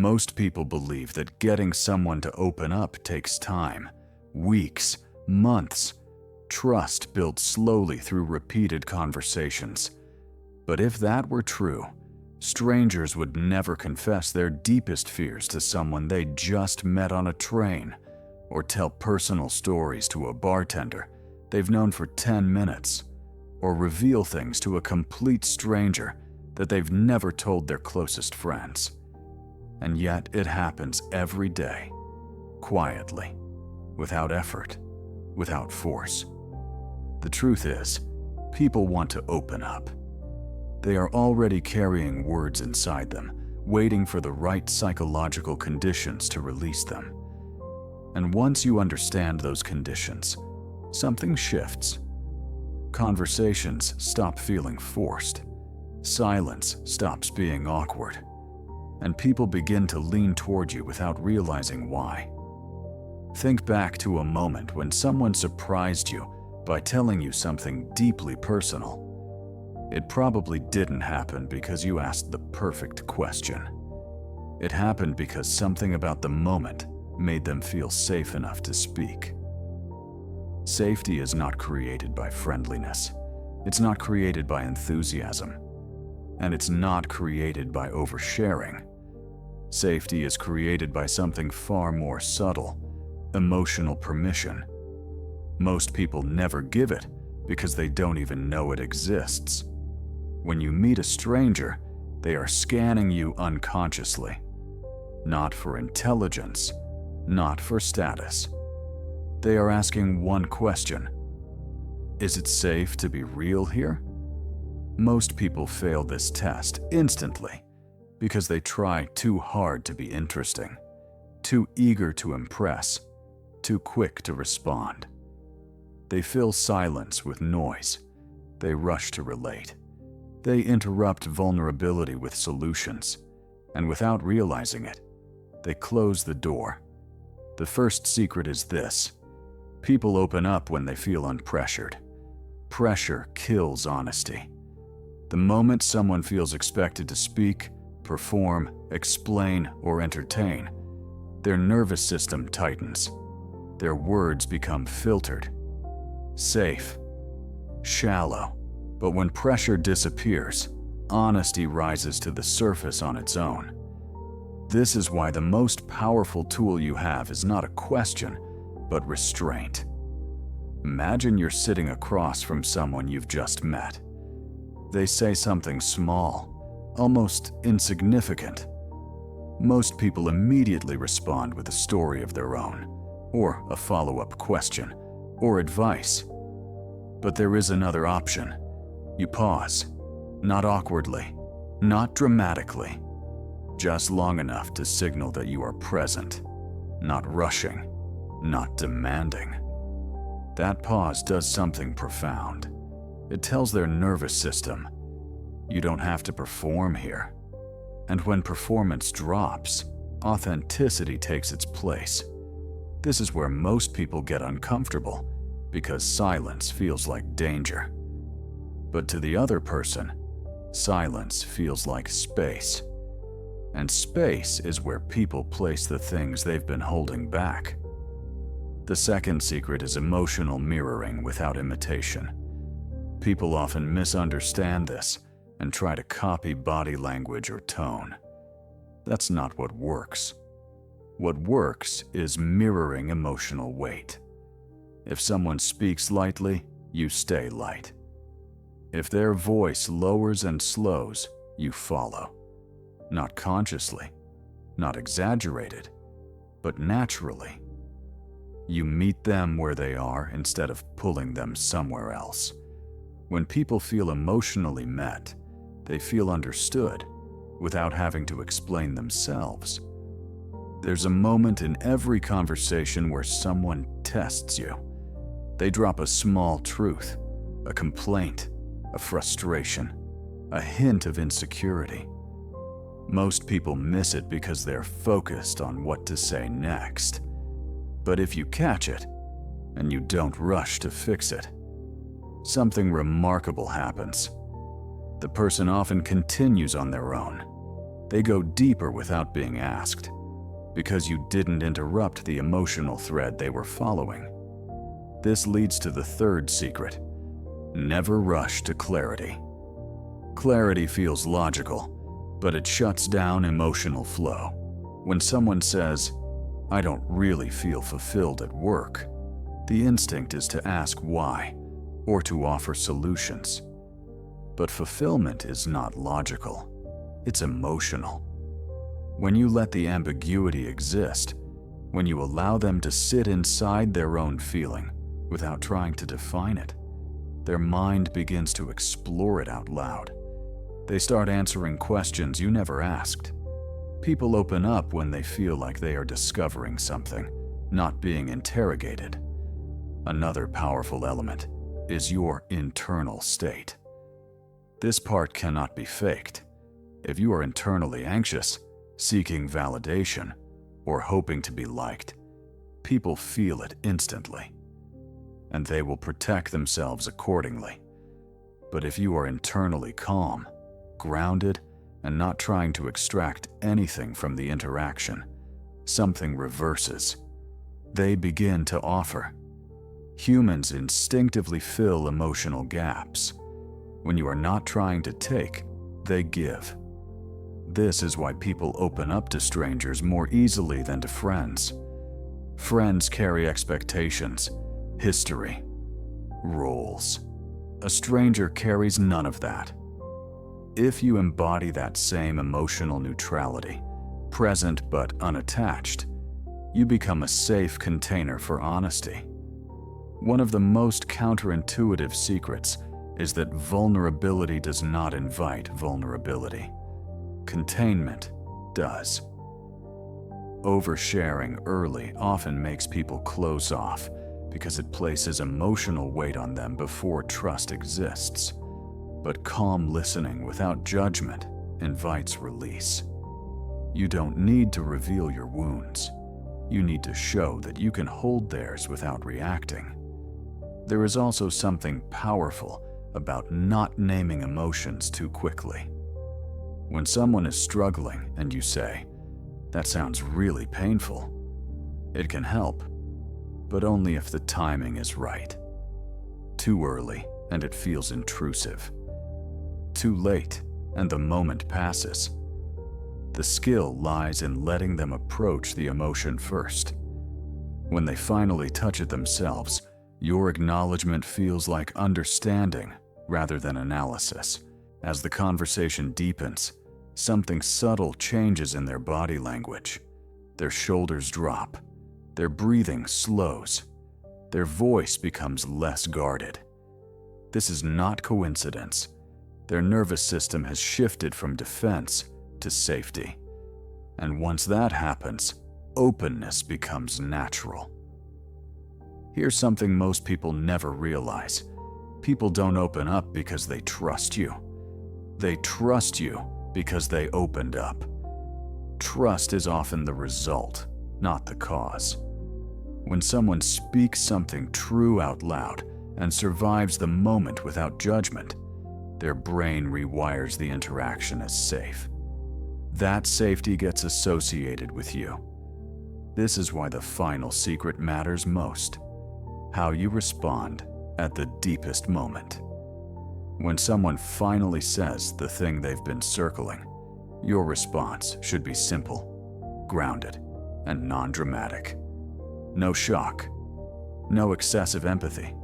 Most people believe that getting someone to open up takes time, weeks, months. Trust built slowly through repeated conversations. But if that were true, strangers would never confess their deepest fears to someone they just met on a train, or tell personal stories to a bartender they've known for 10 minutes, or reveal things to a complete stranger that they've never told their closest friends. And yet it happens every day, quietly, without effort, without force. The truth is, people want to open up. They are already carrying words inside them, waiting for the right psychological conditions to release them. And once you understand those conditions, something shifts. Conversations stop feeling forced. Silence stops being awkward. And people begin to lean toward you without realizing why. Think back to a moment when someone surprised you by telling you something deeply personal. It probably didn't happen because you asked the perfect question. It happened because something about the moment made them feel safe enough to speak. Safety is not created by friendliness. It's not created by enthusiasm. And it's not created by oversharing. Safety is created by something far more subtle: emotional permission. Most people never give it because they don't even know it exists. When you meet a stranger, they are scanning you unconsciously. Not for intelligence, not for status. They are asking one question: is it safe to be real here? Most people fail this test instantly because they try too hard to be interesting, too eager to impress, too quick to respond. They fill silence with noise. They rush to relate. They interrupt vulnerability with solutions. And without realizing it, they close the door. The first secret is this: people open up when they feel unpressured. Pressure kills honesty. The moment someone feels expected to speak, perform, explain, or entertain, their nervous system tightens. Their words become filtered, safe, shallow. But when pressure disappears, honesty rises to the surface on its own. This is why the most powerful tool you have is not a question, but restraint. Imagine you're sitting across from someone you've just met. They say something small, almost insignificant. Most people immediately respond with a story of their own, or a follow-up question, or advice. But there is another option. You pause, not awkwardly, not dramatically, just long enough to signal that you are present, not rushing, not demanding. That pause does something profound. It tells their nervous system, you don't have to perform here. And when performance drops, authenticity takes its place. This is where most people get uncomfortable, because silence feels like danger. But to the other person, silence feels like space. And space is where people place the things they've been holding back. The second secret is emotional mirroring without imitation. People often misunderstand this and try to copy body language or tone. That's not what works. What works is mirroring emotional weight. If someone speaks lightly, you stay light. If their voice lowers and slows, you follow. Not consciously, not exaggerated, but naturally. You meet them where they are instead of pulling them somewhere else. When people feel emotionally met, they feel understood without having to explain themselves. There's a moment in every conversation where someone tests you. They drop a small truth, a complaint, a frustration, a hint of insecurity. Most people miss it because they're focused on what to say next. But if you catch it, and you don't rush to fix it, something remarkable happens. The person often continues on their own. They go deeper without being asked, because you didn't interrupt the emotional thread they were following. This leads to the third secret: never rush to clarity. Clarity feels logical, but it shuts down emotional flow. When someone says, "I don't really feel fulfilled at work," the instinct is to ask why, or to offer solutions. But fulfillment is not logical, it's emotional. When you let the ambiguity exist, when you allow them to sit inside their own feeling without trying to define it, their mind begins to explore it out loud. They start answering questions you never asked. People open up when they feel like they are discovering something, not being interrogated. Another powerful element is your internal state. This part cannot be faked. If you are internally anxious, seeking validation, or hoping to be liked, people feel it instantly, and they will protect themselves accordingly. But if you are internally calm, grounded, and not trying to extract anything from the interaction, something reverses. They begin to offer. Humans instinctively fill emotional gaps. When you are not trying to take, they give. This is why people open up to strangers more easily than to friends. Friends carry expectations, history, roles. A stranger carries none of that. If you embody that same emotional neutrality, present but unattached, you become a safe container for honesty. One of the most counterintuitive secrets is that vulnerability does not invite vulnerability. Containment does. Oversharing early often makes people close off because it places emotional weight on them before trust exists. But calm listening without judgment invites release. You don't need to reveal your wounds. You need to show that you can hold theirs without reacting. There is also something powerful about not naming emotions too quickly. When someone is struggling and you say, "That sounds really painful," it can help, but only if the timing is right. Too early and it feels intrusive. Too late and the moment passes. The skill lies in letting them approach the emotion first. When they finally touch it themselves, your acknowledgement feels like understanding rather than analysis. As the conversation deepens, something subtle changes in their body language. Their shoulders drop, their breathing slows, their voice becomes less guarded. This is not coincidence. Their nervous system has shifted from defense to safety. And once that happens, openness becomes natural. Here's something most people never realize. People don't open up because they trust you. They trust you because they opened up. Trust is often the result, not the cause. When someone speaks something true out loud and survives the moment without judgment, their brain rewires the interaction as safe. That safety gets associated with you. This is why the final secret matters most: how you respond at the deepest moment. When someone finally says the thing they've been circling, your response should be simple, grounded, and non-dramatic. No shock, no excessive empathy,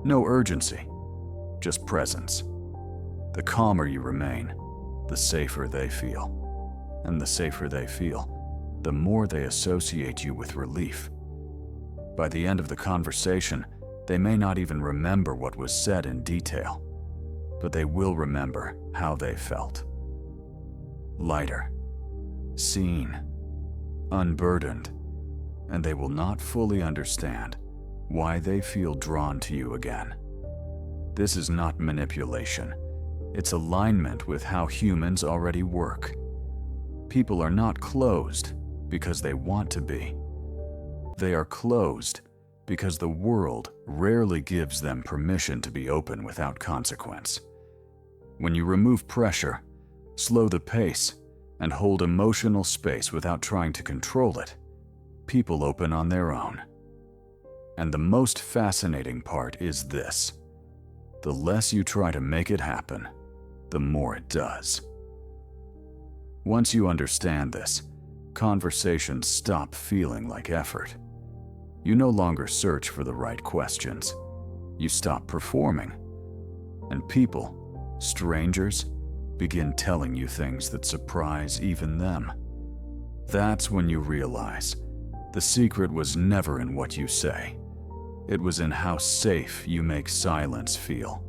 no urgency, just presence. The calmer you remain, the safer they feel. And the safer they feel, the more they associate you with relief. By the end of the conversation, they may not even remember what was said in detail, but they will remember how they felt. Lighter, seen, unburdened, and they will not fully understand why they feel drawn to you again. This is not manipulation. It's alignment with how humans already work. People are not closed because they want to be. They are closed because the world rarely gives them permission to be open without consequence. When you remove pressure, slow the pace, and hold emotional space without trying to control it, people open on their own. And the most fascinating part is this: the less you try to make it happen, the more it does. Once you understand this, conversations stop feeling like effort. You no longer search for the right questions. You stop performing. And people, strangers, begin telling you things that surprise even them. That's when you realize the secret was never in what you say. It was in how safe you make silence feel.